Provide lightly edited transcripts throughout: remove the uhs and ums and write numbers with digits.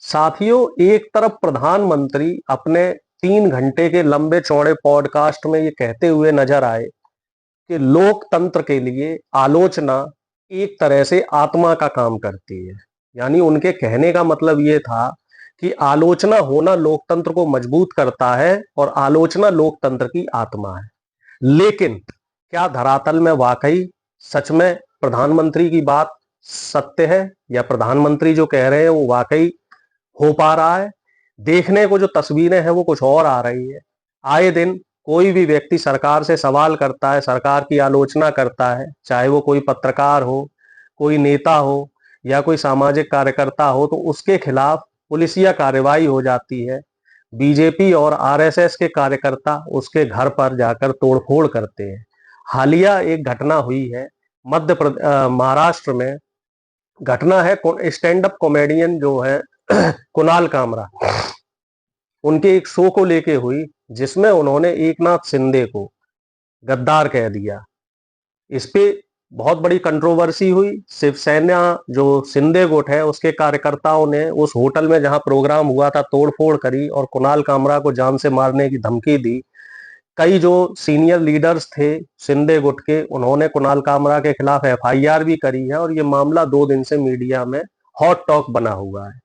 साथियों, एक तरफ प्रधानमंत्री अपने 3 घंटे के लंबे चौड़े पॉडकास्ट में ये कहते हुए नजर आए कि लोकतंत्र के लिए आलोचना एक तरह से आत्मा का काम करती है। यानी उनके कहने का मतलब ये था कि आलोचना होना लोकतंत्र को मजबूत करता है और आलोचना लोकतंत्र की आत्मा है। लेकिन क्या धरातल में वाकई सच में प्रधानमंत्री की बात सत्य है, या प्रधानमंत्री जो कह रहे हैं वो वाकई हो पा रहा है? देखने को जो तस्वीरें हैं वो कुछ और आ रही है। आए दिन कोई भी व्यक्ति सरकार से सवाल करता है, सरकार की आलोचना करता है, चाहे वो कोई पत्रकार हो, कोई नेता हो या कोई सामाजिक कार्यकर्ता हो, तो उसके खिलाफ पुलिसिया कार्रवाई हो जाती है। बीजेपी और आरएसएस के कार्यकर्ता उसके घर पर जाकर तोड़फोड़ करते हैं। हालिया एक घटना हुई है महाराष्ट्र में। घटना है स्टैंड अप कॉमेडियन जो है कुणाल कामरा, उनके एक शो को लेके हुई, जिसमें उन्होंने एकनाथ शिंदे को गद्दार कह दिया। इस पे बहुत बड़ी कंट्रोवर्सी हुई। शिवसेना जो शिंदे गुट है उसके कार्यकर्ताओं ने उस होटल में जहां प्रोग्राम हुआ था तोड़फोड़ करी और कुणाल कामरा को जान से मारने की धमकी दी। कई जो सीनियर लीडर्स थे शिंदे गुट के, उन्होंने कुणाल कामरा के खिलाफ एफआईआर भी करी है और ये मामला 2 दिन से मीडिया में हॉट टॉक बना हुआ है।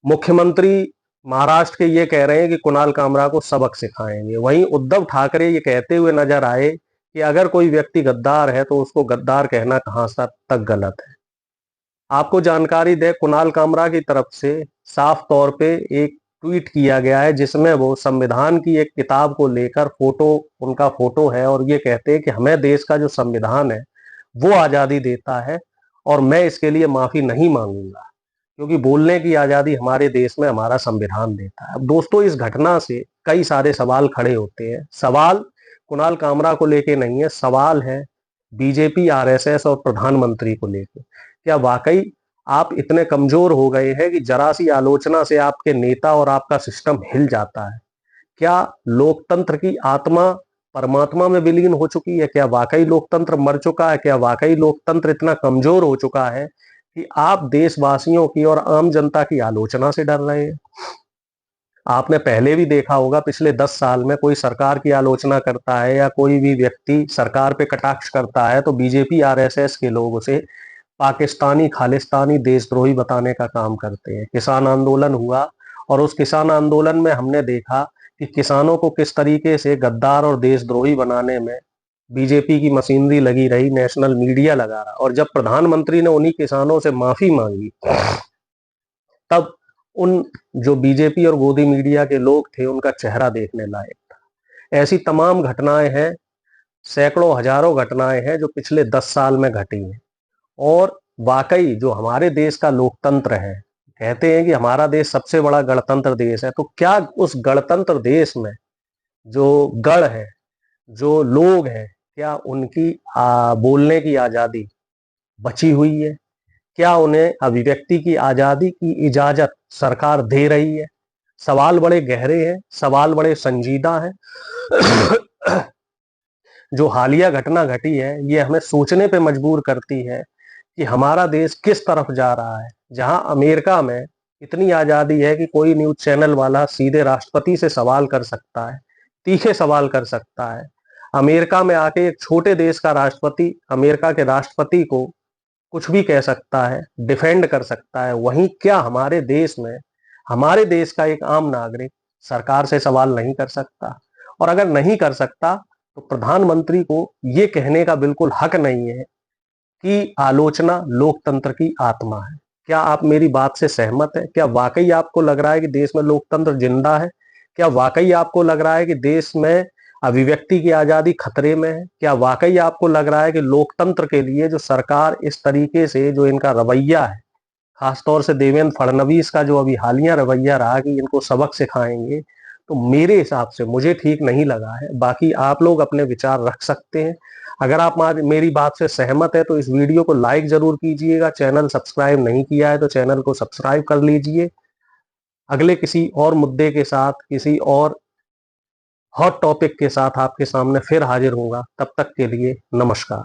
मुख्यमंत्री महाराष्ट्र के ये कह रहे हैं कि कुणाल कामरा को सबक सिखाएंगे। वहीं उद्धव ठाकरे ये कहते हुए नजर आए कि अगर कोई व्यक्ति गद्दार है तो उसको गद्दार कहना कहां तक गलत है। आपको जानकारी दे, कुणाल कामरा की तरफ से साफ तौर पे एक ट्वीट किया गया है जिसमें वो संविधान की एक किताब को लेकर उनका फोटो है और ये कहते हैं कि हमें देश का जो संविधान है वो आजादी देता है और मैं इसके लिए माफी नहीं मांगूंगा, क्योंकि बोलने की आजादी हमारे देश में हमारा संविधान देता है। अब दोस्तों, इस घटना से कई सारे सवाल खड़े होते हैं। सवाल कुणाल कामरा को लेके नहीं है, सवाल है बीजेपी, आरएसएस और प्रधानमंत्री को लेके। क्या वाकई आप इतने कमजोर हो गए हैं कि जरा सी आलोचना से आपके नेता और आपका सिस्टम हिल जाता है? क्या लोकतंत्र की आत्मा परमात्मा में विलीन हो चुकी है? क्या वाकई लोकतंत्र मर चुका है? क्या वाकई लोकतंत्र इतना कमजोर हो चुका है कि आप देशवासियों की और आम जनता की आलोचना से डर रहे हैं? आपने पहले भी देखा होगा, पिछले 10 साल में कोई सरकार की आलोचना करता है या कोई भी व्यक्ति सरकार पे कटाक्ष करता है तो बीजेपी आरएसएस के लोग उसे पाकिस्तानी, खालिस्तानी, देशद्रोही बताने का काम करते हैं। किसान आंदोलन हुआ और उस किसान आंदोलन में हमने देखा कि किसानों को किस तरीके से गद्दार और देशद्रोही बनाने में बीजेपी की मशीनरी लगी रही, नेशनल मीडिया लगा रहा। और जब प्रधानमंत्री ने उन्हीं किसानों से माफी मांगी, तब उन जो बीजेपी और गोदी मीडिया के लोग थे उनका चेहरा देखने लायक था। ऐसी तमाम घटनाएं हैं, सैकड़ों हजारों घटनाएं हैं जो पिछले 10 साल में घटी हैं। और वाकई जो हमारे देश का लोकतंत्र है, कहते हैं कि हमारा देश सबसे बड़ा गणतंत्र देश है, तो क्या उस गणतंत्र देश में जो गण है, जो लोग हैं, क्या उनकी बोलने की आजादी बची हुई है? क्या उन्हें अभिव्यक्ति की आजादी की इजाजत सरकार दे रही है? सवाल बड़े गहरे हैं, सवाल बड़े संजीदा हैं। जो हालिया घटना घटी है ये हमें सोचने पे मजबूर करती है कि हमारा देश किस तरफ जा रहा है। जहां अमेरिका में इतनी आजादी है कि कोई न्यूज चैनल वाला सीधे राष्ट्रपति से सवाल कर सकता है, तीखे सवाल कर सकता है। अमेरिका में आके एक छोटे देश का राष्ट्रपति अमेरिका के राष्ट्रपति को कुछ भी कह सकता है, डिफेंड कर सकता है। वहीं क्या हमारे देश में हमारे देश का एक आम नागरिक सरकार से सवाल नहीं कर सकता? और अगर नहीं कर सकता तो प्रधानमंत्री को यह कहने का बिल्कुल हक नहीं है कि आलोचना लोकतंत्र की आत्मा है। क्या आप मेरी बात से सहमत है? क्या वाकई आपको लग रहा है कि देश में लोकतंत्र जिंदा है? क्या वाकई आपको लग रहा है कि देश में अभिव्यक्ति की आजादी खतरे में है? क्या वाकई आपको लग रहा है कि लोकतंत्र के लिए जो सरकार इस तरीके से जो इनका रवैया है, खासतौर से देवेंद्र फडणवीस का जो अभी हालिया रवैया रहा कि इनको सबक सिखाएंगे, तो मेरे हिसाब से मुझे ठीक नहीं लगा है। बाकी आप लोग अपने विचार रख सकते हैं। अगर आप मेरी बात से सहमत है तो इस वीडियो को लाइक जरूर कीजिएगा। चैनल सब्सक्राइब नहीं किया है तो चैनल को सब्सक्राइब कर लीजिए। अगले किसी और मुद्दे के साथ, किसी और हॉट टॉपिक के साथ आपके सामने फिर हाजिर होगा। तब तक के लिए नमस्कार।